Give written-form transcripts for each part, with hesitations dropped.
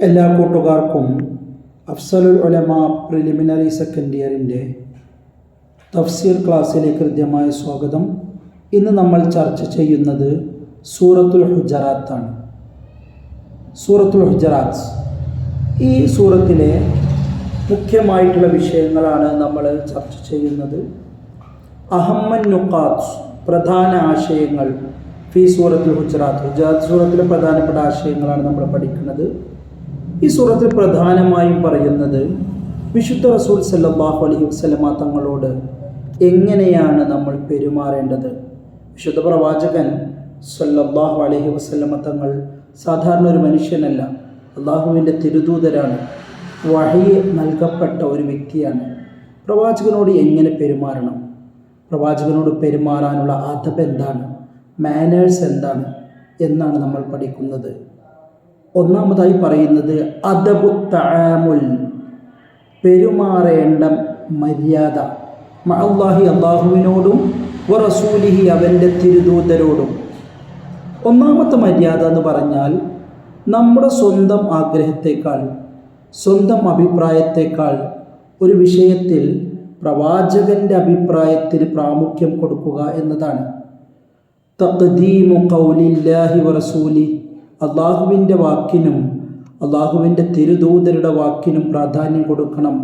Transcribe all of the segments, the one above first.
എല്ലാ കൂട്ടുകാർക്കും അഫ്സലുൽ ഉലമ preliminary second ഇയറിൻ്റെ തഫ്സീർ ക്ലാസ്സിലേക്ക് ഹൃദ്യമായ സ്വാഗതം. ഇന്ന് നമ്മൾ ചർച്ച ചെയ്യുന്നത് സൂറത്തുൽ ഹുജറാത്താണ്. സൂറത്തുൽ ഹുജറാത്ത് ഈ സൂറത്തിലെ മുഖ്യമായിട്ടുള്ള വിഷയങ്ങളാണ് നമ്മൾ ചർച്ച ചെയ്യുന്നത്. അഹമ്മൻ നുഖാത്ത്, പ്രധാന ആശയങ്ങൾ ഫി സൂറത്തുൽ ഹുജറാത്ത് സൂറത്തിലെ പ്രധാനപ്പെട്ട ആശയങ്ങളാണ് നമ്മൾ പഠിക്കുന്നത്. ഈ സൂറത്തിൽ പ്രധാനമായും പറയുന്നത് വിശുദ്ധ റസൂൽ സല്ലല്ലാഹു അലൈഹി വസല്ലമ തങ്ങളോട് എങ്ങനെയാണ് നമ്മൾ പെരുമാറേണ്ടത്. വിശുദ്ധ പ്രവാചകൻ സല്ലല്ലാഹു അലൈഹി വസല്ലമ തങ്ങൾ സാധാരണ ഒരു മനുഷ്യനല്ല, അള്ളാഹുവിൻ്റെ തിരുദൂതരാണ്, വഹി നൽകപ്പെട്ട ഒരു വ്യക്തിയാണ്. പ്രവാചകനോട് എങ്ങനെ പെരുമാറണം, പ്രവാചകനോട് പെരുമാറാനുള്ള അദബ് എന്താണ്, മാനേഴ്സ് എന്താണ് എന്നാണ് നമ്മൾ പഠിക്കുന്നത്. ഒന്നാമതായി പറയുന്നത് അദബു തആമുൽ, പെരുമാറേണ്ട മര്യാദ, മഅല്ലാഹി, അള്ളാഹുവിനോടും വ റസൂലിഹി, അവൻ്റെ തിരുദൂതരോടും. ഒന്നാമത്തെ മര്യാദ എന്ന് പറഞ്ഞാൽ നമ്മുടെ സ്വന്തം ആഗ്രഹത്തേക്കാൾ, സ്വന്തം അഭിപ്രായത്തേക്കാൾ ഒരു വിഷയത്തിൽ പ്രവാചകൻ്റെ അഭിപ്രായത്തിന് പ്രാമുഖ്യം കൊടുക്കുക എന്നതാണ്. തഖ്ദീമു ഖൗലില്ലാഹി വ റസൂലിഹി, അള്ളാഹുവിൻ്റെ വാക്കിനും അള്ളാഹുവിൻ്റെ തിരുദൂതരുടെ വാക്കിനും പ്രാധാന്യം കൊടുക്കണം.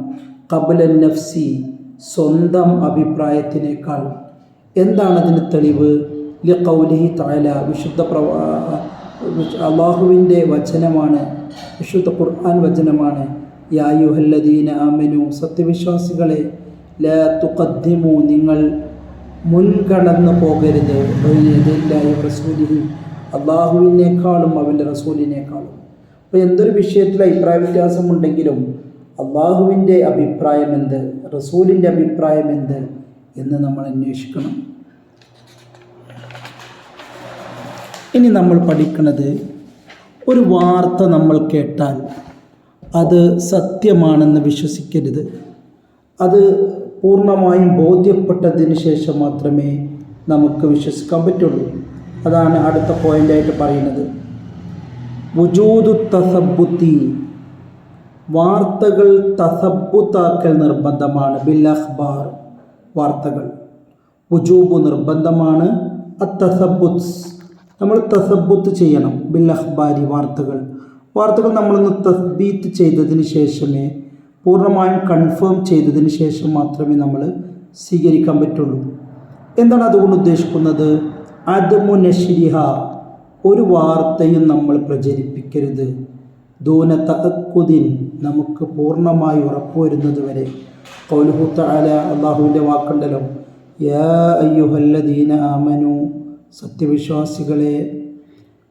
ഖബ്ലൻ നഫ്സി, സ്വന്തം അഭിപ്രായത്തിനേക്കാൾ. എന്താണ് അതിന് തെളിവ്? ലിഖൗലിഹി തആല, വിശുദ്ധ അള്ളാഹുവിൻ്റെ വചനമാണ്, വിശുദ്ധ ഖുർആൻ വചനമാണ്. യാ അയ്യുഹല്ലദീന ആമനു, സത്യവിശ്വാസികളെ, ലാ തുഖദ്ദിമു, നിങ്ങൾ മുൻകടന്നു പോകരുത്, ബൈന യദൈല്ലാഹി വ റസൂലിഹി, അള്ളാഹുവിനേക്കാളും അവൻ്റെ റസൂലിനേക്കാളും. അപ്പോൾ എന്തൊരു വിഷയത്തിൽ അഭിപ്രായ വ്യത്യാസമുണ്ടെങ്കിലും അള്ളാഹുവിൻ്റെ അഭിപ്രായം എന്ത്, റസൂലിൻ്റെ അഭിപ്രായം എന്ത് എന്ന് നമ്മൾ അന്വേഷിക്കണം. ഇനി നമ്മൾ പഠിക്കുന്നത്, ഒരു വാർത്ത നമ്മൾ കേട്ടാൽ അത് സത്യമാണെന്ന് വിശ്വസിക്കരുത്. അത് പൂർണ്ണമായും ബോധ്യപ്പെട്ടതിന് ശേഷം മാത്രമേ നമുക്ക് വിശ്വസിക്കാൻ പറ്റുള്ളൂ. അതാണ് അടുത്ത പോയിൻ്റായിട്ട് പറയുന്നത്. വുജൂദു തസബ്ബുത്തി, വാർത്തകൾ തസബ്ബുത്താക്കൽ നിർബന്ധമാണ്. ബിൽ അഖ്ബാർ, വാർത്തകൾ വുജൂബ് നിർബന്ധമാണ്. അത്തസബ്ബുത്ത്, നമ്മൾ തസബ്ബുത്ത് ചെയ്യണം. ബിൽ അഖ്ബാരി, വാർത്തകൾ നമ്മളൊന്ന് തസ്ബീത്ത് ചെയ്തതിന് ശേഷമേ, പൂർണ്ണമായും കൺഫേം ചെയ്തതിന് ശേഷം മാത്രമേ നമ്മൾ സ്വീകരിക്കാൻ പറ്റുള്ളൂ. എന്താണ് അതുകൊണ്ട് ഉദ്ദേശിക്കുന്നത്? അദ്മു നശ്രിഹ, ഒരു വാർത്തയും നമ്മൾ പ്രചരിപ്പിക്കരുത്. ദൂന തഅക്കുദിൻ, നമുക്ക് പൂർണ്ണമായി ഉറപ്പുവരുന്നത് വരെ. ഖൗലുഹു തആല, അള്ളാഹുവിൻ്റെ വാക്കുണ്ടല്ലോ, യാ അയ്യുഹല്ലദീന ആമനു, സത്യവിശ്വാസികളെ,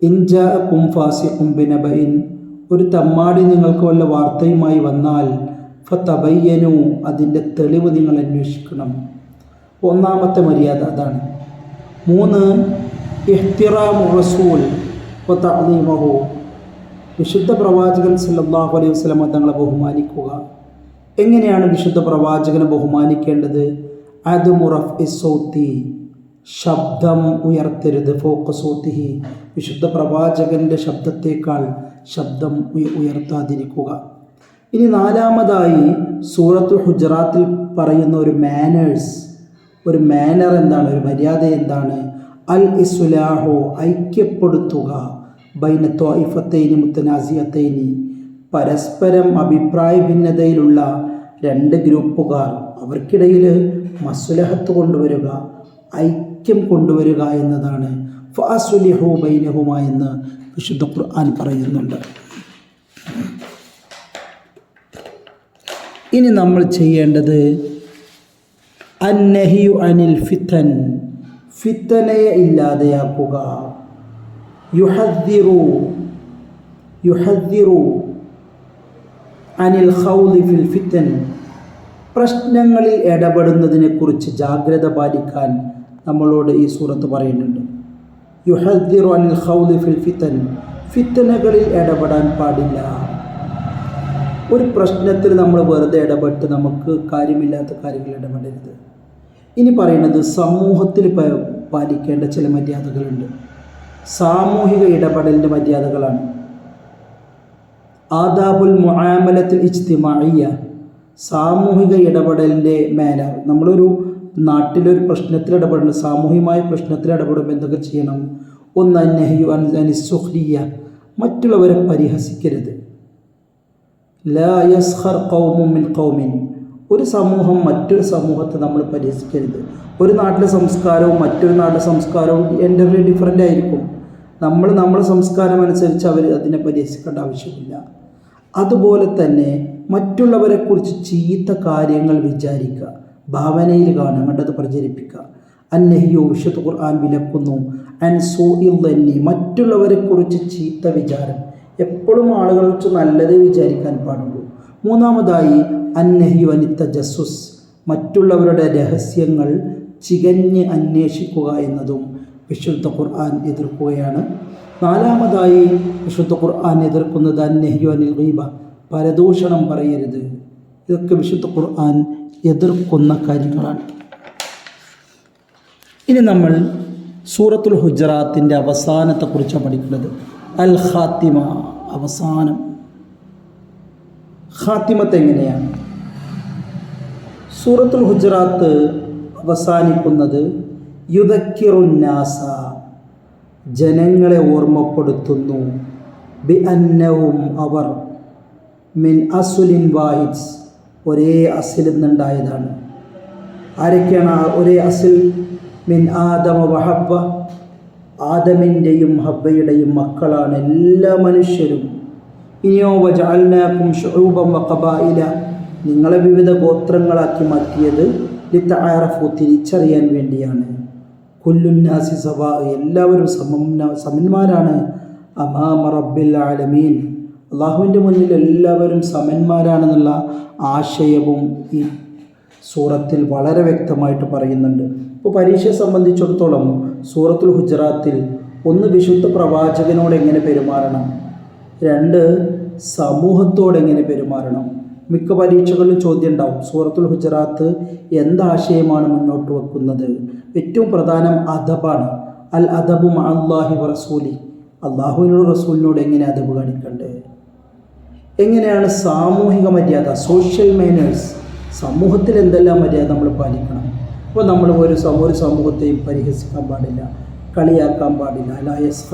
ഇൻ ജാഅകും ഫാസിഖും ബിനബഇൻ, ഒരു തമ്മാടി നിങ്ങൾക്ക് വല്ല വാർത്തയുമായി വന്നാൽ ഫതബയ്യനു, അതിൻ്റെ തെളിവ് നിങ്ങൾ അന്വേഷിക്കണം. ഒന്നാമത്തെ മര്യാദ അതാണ്. 3, ഇഹ്തിറാമു റസൂൽ വ തഅ്ലീമുഹു, വിശുദ്ധ പ്രവാചകൻ സല്ലല്ലാഹു അലൈഹി വസല്ലം തങ്ങളെ ബഹുമാനിക്കുക. എങ്ങനെയാണ് വിശുദ്ധ പ്രവാചകനെ ബഹുമാനിക്കേണ്ടത്? അദ്മു റഫ്ഇ സൗതി, ശബ്ദം ഉയർത്തരുത്. ഫൗഖ സൗതിഹി, വിശുദ്ധ പ്രവാചകൻ്റെ ശബ്ദത്തേക്കാൾ ശബ്ദം ഉയർത്താതിരിക്കുക. ഇനി 4-മതായി സൂറത്തുൽ ഹുജറാത്തിൽ പറയുന്ന ഒരു മാനേഴ്സ്, ഒരു മാനർ എന്താണ്, ഒരു മര്യാദ എന്താണ്? അൽ ഇസ്ലാഹു, ഐക്യപ്പെടുത്തുക. ബൈന ത്വായിഫത്തൈനി മുത്തനാസിയത്തൈനി, പരസ്പരം അഭിപ്രായ ഭിന്നതയിലുള്ള 2 ഗ്രൂപ്പുകാർ, അവർക്കിടയിൽ മസ്ലഹത്ത് കൊണ്ടുവരിക, ഐക്യം കൊണ്ടുവരിക എന്നതാണ്. ഫഅസ്ലിഹു ബൈനഹുമാ എന്ന് വിശുദ്ധ ഖുർആൻ പറയുന്നുണ്ട്. ഇനി നമ്മൾ ചെയ്യേണ്ടത് അന്നഹിയു അനിൽ ഫിത്തൻ, ഫിത്തനയെ ഇല്ലാതെയാക്കുക. യുഹദ്ദിറു അനിൽ ഖൗദി ഫിൽ ഫിത്തൻ, പ്രശ്നങ്ങളിൽ ഇടപെടുന്നതിനെക്കുറിച്ച് ജാഗ്രത പാലിക്കാൻ നമ്മളോട് ഈ സൂറത്ത് പറയുന്നുണ്ട്. യുഹദ്ദിറു അനിൽ ഖൗദി ഫിൽ ഫിത്തൻ, ഫിത്തനകളിൽ ഇടപെടാൻ പാടില്ല. ഒരു പ്രശ്നത്തിൽ നമ്മൾ വെറുതെ ഇടപെട്ട് നമുക്ക് കാര്യമില്ലാത്ത കാര്യങ്ങൾ ഇടപെടരുത്. ഇനി പറയുന്നത് സമൂഹത്തിൽ പാലിക്കേണ്ട ചില മര്യാദകളുണ്ട്. സാമൂഹിക ഇടപെടലിൻ്റെ മര്യാദകളാണ്. ആദാബുൽ മുആമലത്തിൽ ഇജ്തിമാഇയ്യ, സാമൂഹിക ഇടപെടലിൻ്റെ മാനർ. നമ്മളൊരു നാട്ടിലൊരു പ്രശ്നത്തിൽ ഇടപെടണം, സാമൂഹികമായ പ്രശ്നത്തിൽ ഇടപെടുമ്പോൾ എന്തൊക്കെ ചെയ്യണം? ഒന്ന് അന്നഹ്യു അനി സുഖ്രിയ്യ, മറ്റുള്ളവരെ പരിഹസിക്കരുത്. ലാ യസ്ഖർ ഖൗമുൻ മിൻ ഖൗമിൻ, ഒരു സമൂഹം മറ്റൊരു സമൂഹത്തെ നമ്മൾ പരിഹസിക്കരുത്. ഒരു നാട്ടിലെ സംസ്കാരവും മറ്റൊരു നാട്ടിലെ സംസ്കാരവും എൻ്റർലി ഡിഫറൻ്റ് ആയിരിക്കും. നമ്മുടെ സംസ്കാരം അനുസരിച്ച് അവർ അതിനെ പരിഹസിക്കേണ്ട ആവശ്യമില്ല. അതുപോലെ തന്നെ മറ്റുള്ളവരെക്കുറിച്ച് ചീത്ത കാര്യങ്ങൾ വിചാരിക്കുക, ഭാവനയിൽ കാണുക, കണ്ടത് പ്രചരിപ്പിക്കുക. അന്നഹ്യു, വിശുദ്ധ ഖുർആൻ വിലക്കുന്നു, അൻ സൂഇൽ ദന്നി, മറ്റുള്ളവരെക്കുറിച്ച് ചീത്ത വിചാരം. എപ്പോഴും ആളുകളെക്കുറിച്ച് നല്ലതേ വിചാരിക്കാൻ പാടുള്ളൂ. മൂന്നാമതായി അന്നഹ്യു അനി തജസ്സുസ്, മറ്റുള്ളവരുടെ രഹസ്യങ്ങൾ ചികഞ്ഞ് അന്വേഷിക്കുക എന്നതും വിശുദ്ധ ഖുർആൻ എതിർക്കുകയാണ്. നാലാമതായി വിശുദ്ധ ഖുർആൻ എതിർക്കുന്നത് അന്നഹ്യു അനിൽ ഗീബ, പരദൂഷണം പറയരുത്. ഇതൊക്കെ വിശുദ്ധ ഖുർആൻ എതിർക്കുന്ന കാര്യങ്ങളാണ്. ഇനി നമ്മൾ സൂറത്തുൽ ഹുജറാത്തിൻ്റെ അവസാനത്തെക്കുറിച്ചാണ് പഠിക്കുന്നത്. അൽ ഖാത്തിമ, അവസാനം. ഖാത്തിമത്ത് എങ്ങനെയാണ്? സൂറത്തുൽ ഹുജറാത്ത് അവസാനിക്കുന്നത് യുദക്കിറുന്നാസ, ജനങ്ങളെ ഓർമ്മപ്പെടുത്തുന്നു, ബി അന്നവും, അവർ, മിൻ അസുലിൻ വാഹിദ്, ഒരേ അസിൽ നിന്നുണ്ടായതാണ്. ആരൊക്കെയാണ് ഒരേ അസിൽ? മിൻ ആദമ വഹബ്ബ, ആദമിൻ്റെയും ഹബ്ബയുടെയും മക്കളാണ് എല്ലാ മനുഷ്യരും. ഇനിയോ വജഅൽനാകും ശുഊബൻ വഖബായില, നിങ്ങളെ വിവിധ ഗോത്രങ്ങളാക്കി മാറ്റിയത് ലിതഅറഫു, തിരിച്ചറിയാൻ വേണ്ടിയാണ്. കുല്ലുന്നാസി സവാ, എല്ലാവരും സമന്മാരാണ്. അമാമ റബ്ബിൽ ആലമീൻ, അള്ളാഹുവിൻ്റെ മുന്നിൽ എല്ലാവരും സമന്മാരാണെന്നുള്ള ആശയവും ഈ സൂറത്തിൽ വളരെ വ്യക്തമായിട്ട് പറയുന്നുണ്ട്. ഇപ്പോൾ പരീക്ഷയെ സംബന്ധിച്ചിടത്തോളം സൂറത്തുൽ ഹുജറാത്തിൽ ഒന്ന്, വിശുദ്ധ പ്രവാചകനോട് എങ്ങനെ പെരുമാറണം, രണ്ട്, സമൂഹത്തോട് എങ്ങനെ പെരുമാറണം. മിക്ക പരീക്ഷകളിലും ചോദ്യം ഉണ്ടാവും, സൂറത്തുൽ ഹുജറാത്ത് എന്താശയമാണ് മുന്നോട്ട് വെക്കുന്നത്? ഏറ്റവും പ്രധാനം അദബാണ്. അൽ അദബു മഅല്ലാഹി വ റസൂലി, അള്ളാഹുവിനോട് റസൂലിനോട് എങ്ങനെ അദബ് കാണിക്കേണ്ടത്, എങ്ങനെയാണ് സാമൂഹിക മര്യാദ, സോഷ്യൽ മാനേഴ്സ്, സമൂഹത്തിൽ എന്തെല്ലാം മര്യാദ നമ്മൾ പാലിക്കണം. അപ്പോൾ നമ്മൾ ഒരു സമൂഹത്തെയും പരിഹസിക്കാൻ പാടില്ല, കളിയാക്കാൻ പാടില്ല. ലാ യസ്ഖർ